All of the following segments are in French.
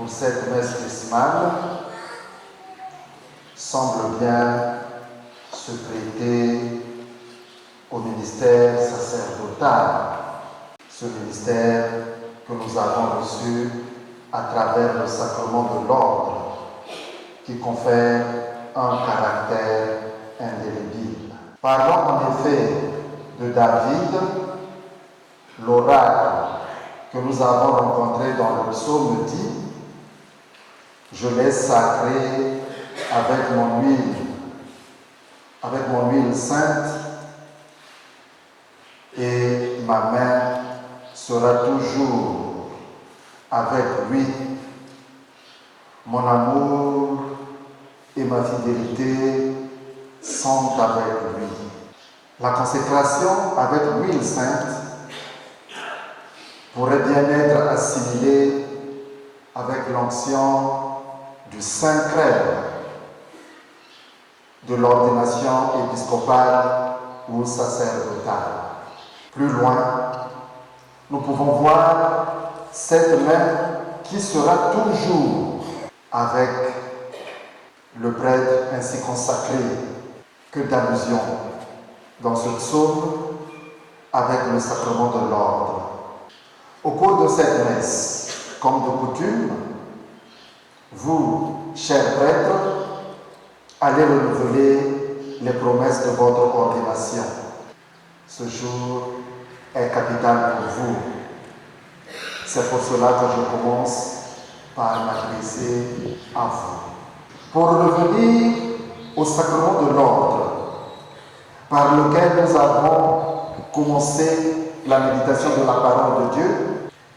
pour cette messe chrismale semble bien se prêter au ministère sacerdotal, ce ministère que nous avons reçu à travers le sacrement de l'ordre qui confère un caractère indélébile. Parlons en effet de David, l'oracle que nous avons rencontré dans le psaume dit « Je l'ai sacré avec mon huile sainte et ma main sera toujours avec lui. Mon amour et ma fidélité sont avec lui. » La consécration avec l'huile sainte pourrait bien être assimilée avec l'onction du Saint-Crème de l'ordination épiscopale ou sacerdotale. Plus loin, nous pouvons voir cette main qui sera toujours avec le prêtre ainsi consacré. Que d'allusion dans ce psaume avec le sacrement de l'ordre. Au cours de cette messe, comme de coutume, vous, chers prêtres, allez renouveler les promesses de votre ordination. Ce jour est capital pour vous. C'est pour cela que je commence par m'adresser à vous. Pour revenir au sacrement de l'ordre, par lequel nous avons commencé la méditation de la parole de Dieu,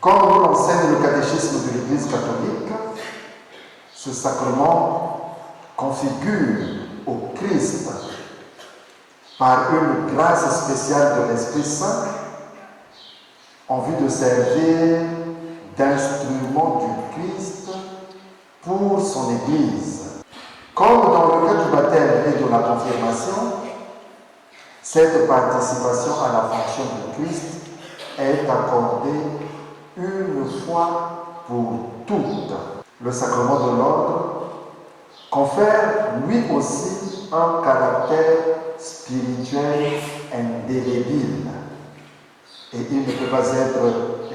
comme nous l'enseigne le catéchisme de l'Église catholique, ce sacrement configure au Christ, par une grâce spéciale de l'Esprit Saint, en vue de servir d'instrument du Christ pour son Église. Comme dans le cas du baptême et de la confirmation, cette participation à la fonction du Christ est accordée une fois pour toutes. Le sacrement de l'ordre confère lui aussi un caractère spirituel indélébile et il ne peut pas être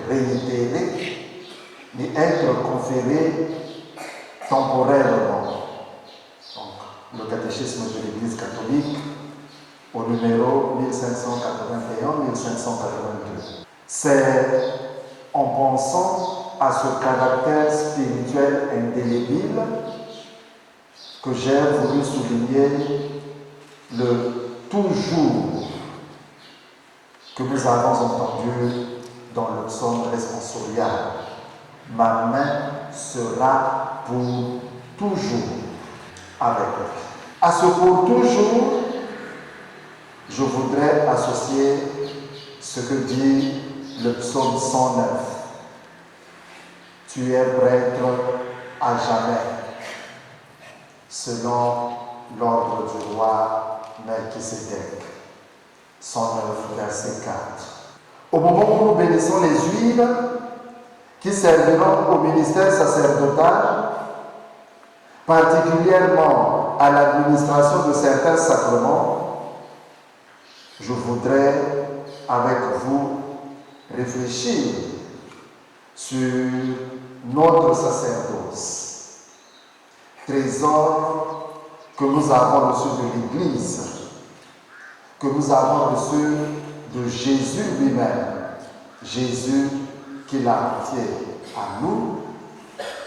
réitéré ni être conféré temporairement. Donc, le catéchisme de l'Église catholique au numéro 1581-1582. C'est en pensant à ce caractère spirituel indélébile que j'ai voulu souligner le toujours que nous avons entendu dans le psaume responsorial. Ma main sera pour toujours avec lui. À ce pour toujours, je voudrais associer ce que dit le psaume 109. Tu es prêtre à jamais, selon l'ordre du roi Melchisédek. 109, verset 4. Au moment où nous bénissons les huiles qui serviront au ministère sacerdotal, particulièrement à l'administration de certains sacrements, je voudrais, avec vous, réfléchir sur notre sacerdoce, trésor que nous avons reçu de l'Église, que nous avons reçu de Jésus lui-même, Jésus qui l'a confié à nous,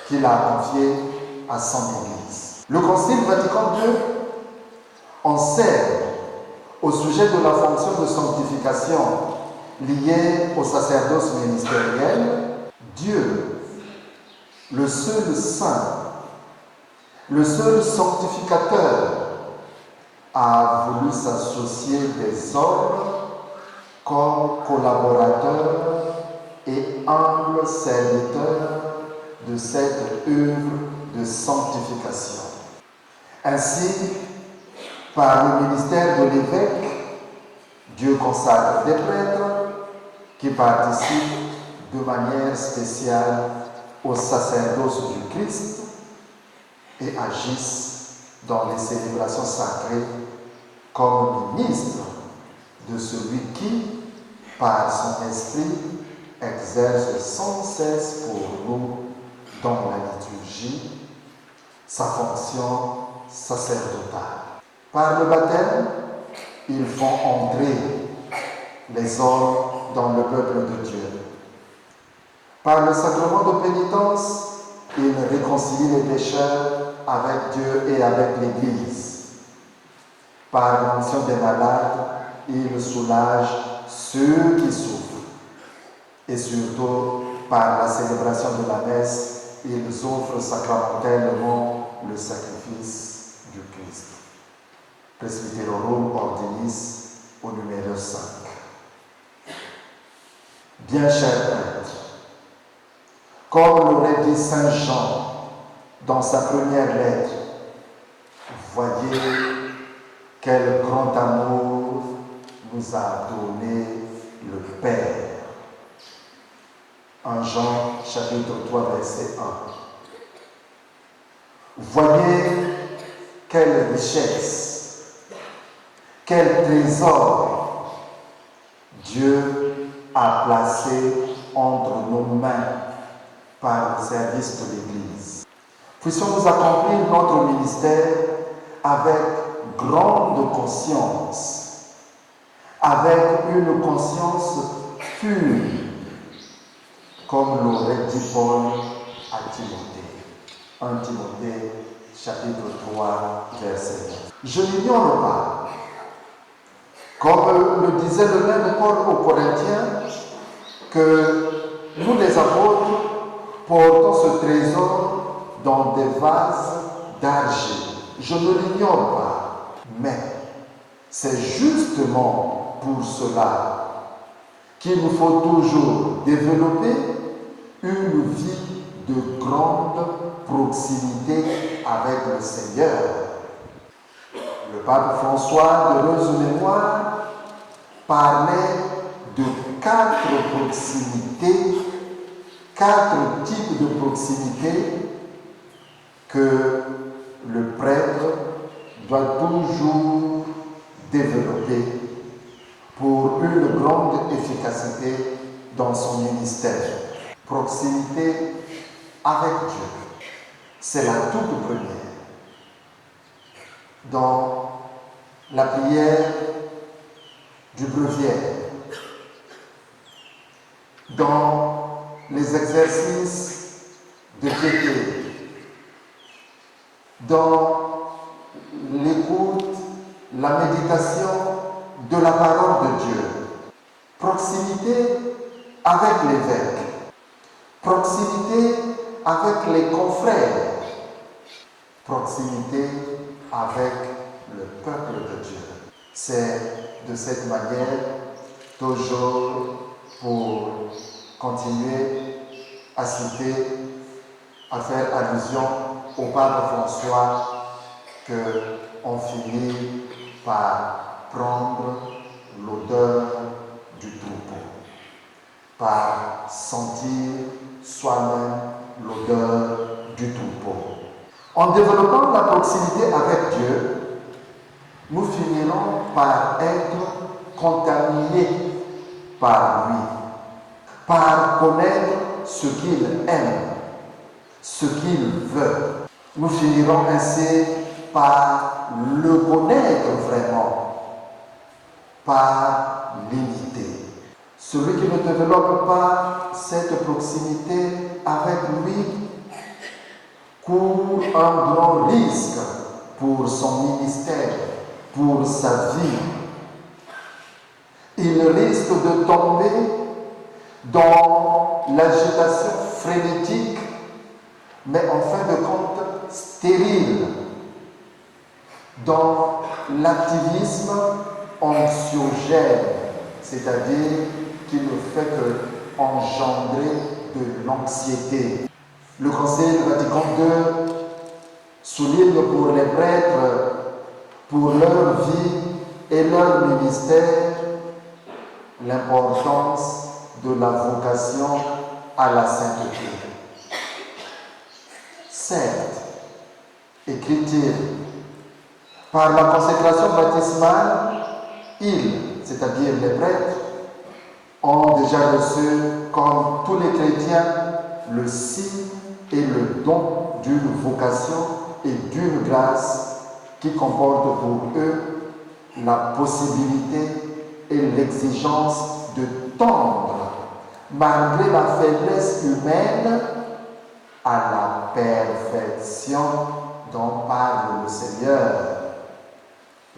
qui l'a confié à son Église. Le Concile Vatican II enseigne au sujet de la fonction de sanctification liée au sacerdoce ministériel, Dieu, le seul saint, le seul sanctificateur, a voulu s'associer des hommes comme collaborateurs et humbles serviteurs de cette œuvre de sanctification. Ainsi, par le ministère de l'évêque, Dieu consacre des prêtres qui participent de manière spéciale au sacerdoce du Christ et agissent dans les célébrations sacrées comme ministres de celui qui, par son esprit, exerce sans cesse pour nous dans la liturgie sa fonction sacerdotale. Par le baptême, ils font entrer les hommes dans le peuple de Dieu. Par le sacrement de pénitence, ils réconcilient les pécheurs avec Dieu et avec l'Église. Par l'onction des malades, ils soulagent ceux qui souffrent. Et surtout, par la célébration de la messe, ils offrent sacramentellement le sacrifice du Christ. Presbyterorum Ordinis au numéro 5. Bien chers prêtres, comme l'aurait dit Saint Jean dans sa première lettre, voyez quel grand amour nous a donné le Père. 1 Jean chapitre 3 verset 1. Voyez quelle richesse, quel trésor Dieu a placé entre nos mains par le service de l'Église. Puissions-nous accomplir notre ministère avec grande conscience, avec une conscience pure, comme l'aurait dit Paul à Timothée. 1 Timothée, chapitre 3, verset 9. Je n'ignore pas, comme le disait le même Paul aux Corinthiens, que nous les apôtres portons ce trésor dans des vases d'argile. Je ne l'ignore pas, mais c'est justement pour cela qu'il nous faut toujours développer une vie de grande proximité avec le Seigneur. Le pape François, d'heureuse mémoire, parlait de 4 proximités, 4 types de proximité que le prêtre doit toujours développer pour une grande efficacité dans son ministère. Proximité avec Dieu, c'est la toute première. Dans la prière du breviaire, dans les exercices de piété, dans l'écoute, la méditation de la parole de Dieu. Proximité avec l'évêque, proximité avec les confrères, proximité avec le peuple de Dieu. C'est de cette manière, toujours pour continuer à citer, à faire allusion au pape François, qu'on finit par prendre l'odeur du troupeau, par sentir soi-même l'odeur du troupeau. En développant la proximité avec Dieu, nous finirons par être contaminés par lui, par connaître ce qu'il aime, ce qu'il veut. Nous finirons ainsi par le connaître vraiment, par l'imiter. Celui qui ne développe pas cette proximité avec lui court un grand risque pour son ministère, pour sa vie. Il risque de tomber dans l'agitation frénétique, mais en fin de compte stérile, dans l'activisme anxiogène, c'est-à-dire qui ne fait que engendrer de l'anxiété. Le Concile Vatican II souligne pour les prêtres, pour leur vie et leur ministère, l'importance de la vocation à la sainteté. Certes, écrit-il, par la consécration baptismale, ils, c'est-à-dire les prêtres, ont déjà reçu, comme tous les chrétiens, le signe et le don d'une vocation et d'une grâce qui comporte pour eux la possibilité et l'exigence de tendre, malgré la faiblesse humaine, à la perfection dont parle le Seigneur.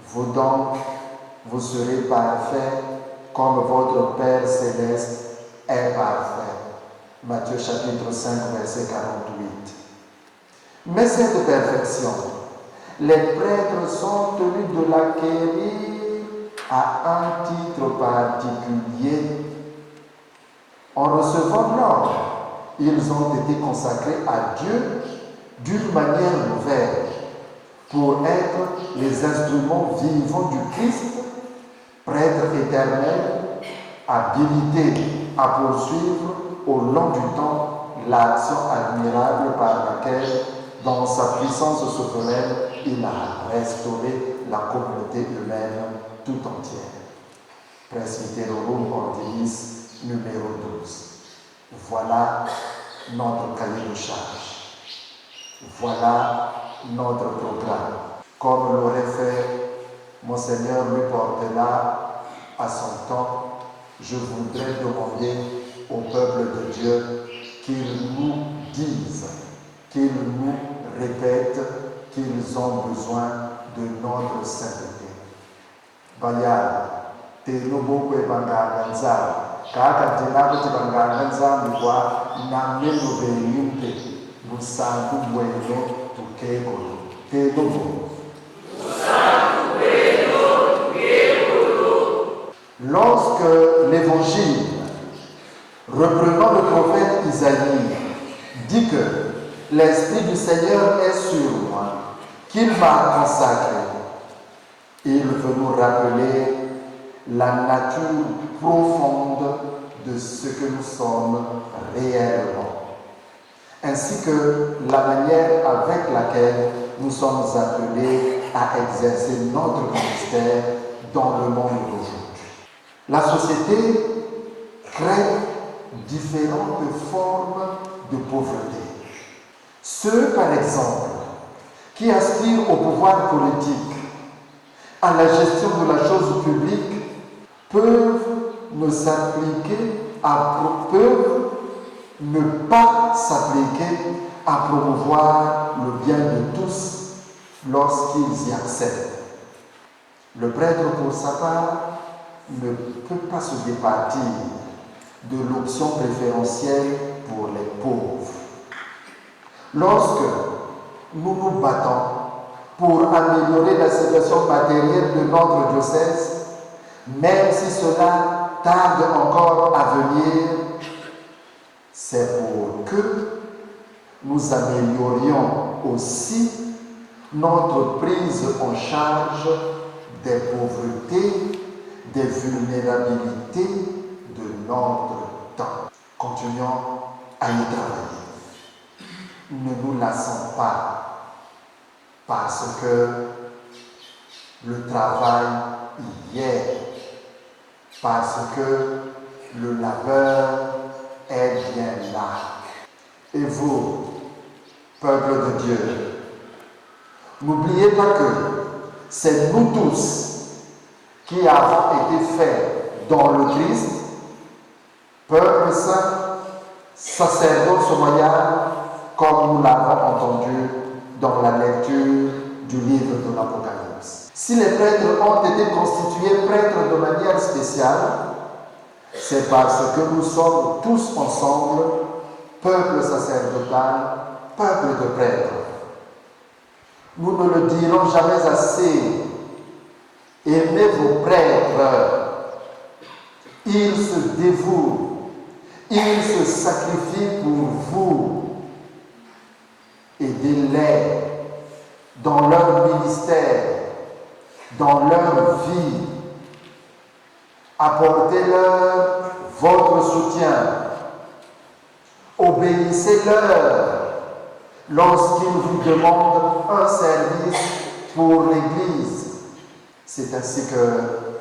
Vous donc, vous serez parfaits comme votre Père céleste est parfait. Matthieu chapitre 5, verset 48. Mais cette perfection, les prêtres sont tenus de l'acquérir à un titre particulier. En recevant l'ordre, ils ont été consacrés à Dieu d'une manière nouvelle pour être les instruments vivants du Christ, prêtre éternel, habilité à poursuivre au long du temps l'action admirable par laquelle, dans sa puissance souveraine, il a restauré la communauté humaine tout entière. Presbyterorum Ordinis numéro 12. Voilà notre cahier de charge. Voilà notre programme. Comme l'aurait fait Monseigneur Louis Portela à son temps, je voudrais demander au peuple de Dieu qu'ils nous disent, qu'ils nous répètent qu'ils ont besoin de notre sainteté. Bayal, te nobo kwe banganza, kaka tinabu te banganza mwa na meno beyumpe, musangu bueno tukego, te nobo. Lorsque l'Évangile, reprenant le prophète Isaïe, dit que l'Esprit du Seigneur est sur moi, qu'il m'a consacré, il veut nous rappeler la nature profonde de ce que nous sommes réellement, ainsi que la manière avec laquelle nous sommes appelés à exercer notre ministère dans le monde d'aujourd'hui. La société crée différentes formes de pauvreté. Ceux, par exemple, qui aspirent au pouvoir politique, à la gestion de la chose publique, peuvent ne pas s'appliquer à promouvoir le bien de tous lorsqu'ils y accèdent. Le prêtre, pour sa part, ne peut pas se départir de l'option préférentielle pour les pauvres. Lorsque nous nous battons pour améliorer la situation matérielle de notre diocèse, même si cela tarde encore à venir, c'est pour que nous améliorions aussi notre prise en charge des pauvretés, des vulnérabilités de notre temps. Continuons à y travailler. Ne nous lassons pas, parce que le travail y est, parce que le labeur est bien là. Et vous, peuple de Dieu, n'oubliez pas que c'est nous tous qui avons été faits dans le Christ, peuple saint, sacerdoce royal, comme nous l'avons entendu dans la lecture du livre de l'Apocalypse. Si les prêtres ont été constitués prêtres de manière spéciale, c'est parce que nous sommes tous ensemble, peuple sacerdotal, peuple de prêtres. Nous ne le dirons jamais assez. Aimez vos prêtres. Ils se dévouent. Ils se sacrifient pour vous. Aidez-les dans leur ministère, dans leur vie. Apportez-leur votre soutien. Obéissez-leur. lorsqu'il vous demande un service pour l'Église. C'est ainsi que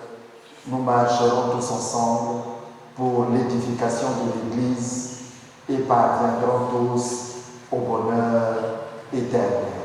nous marcherons tous ensemble pour l'édification de l'Église et parviendrons tous au bonheur éternel.